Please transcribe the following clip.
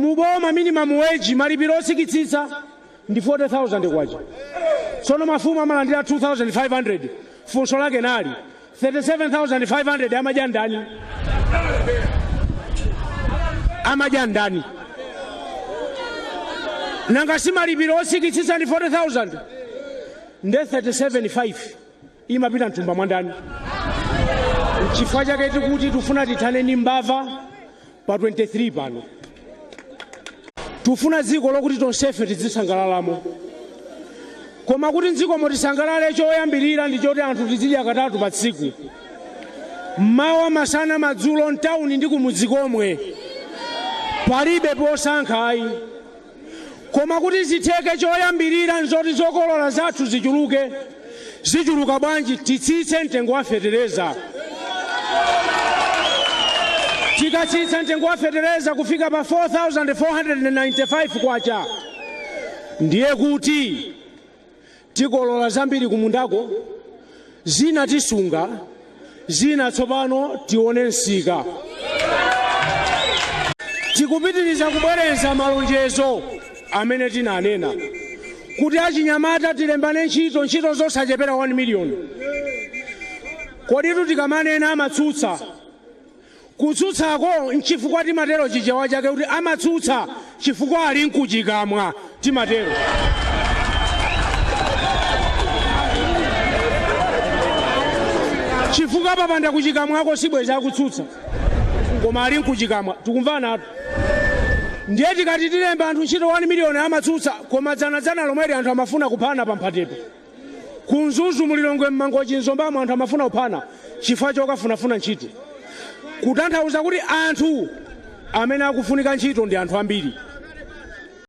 Boma minimum wage malipiro osikitsitsa ndi 40,000 kwacha. Tsono mafumu amalandira 2,500. Funso lake nali 37,500 amadya ndani? Amadya ndani? Nanga si malipiro osikitsitsa ndi 40,000 nde 37,500 imapita mtumba mwandani? Chifukwa chake tikuti tufuna tithane ndi mbava pa 23 pano. Tufuna dziko lokuti tonsefe tidzisangalalamo. Koma kuti dziko motisangalale choyambirira ndi choti anthu tizidya katatu pa tsiku. Mmawa, masana, madzulo, mtawuni ndi kumudzi komwe. Palibe posankha ayi. Koma kuti zitheke choyambirira nzoti zokolola zathu zichuluke. Zichuluka bwanji titsitse mtengo wa fetereza. Tikatsitsa mtengo wa fetereza kufika pa 4,495 kwacha. Ndiye kuti tikolola zambiri kumundako, zina tisunga, zina tsopano tione nsika. Tikupitiriza kubwerenza malonjezo amene tinanena kuti achinyamata tilembane ntchito zosachepera 1 million. Kodi tikamanena amatsutsa. Kutsutsako nchifukwa timatero chichewa chake kuti amatsutsa chifukwa ali nkuchikamwa timatero. Chifukwa papanda kuchikamwako sibweza kutsutsa. Koma ali nkuchikamwa tikumvana atu. Ndiye tikati tilemba anthu ntchito 1 million amatsutsa koma dzana lomweli anthu amafuna kuphana pa mphatepo. Kunzuzu mulilongwe mmangochi nzombamo anthu amafuna kuphana chifukwa chokafunafuna ntchito. Kutanthauza kuti anthu amene akufunika ntchito ndi anthu ambiri.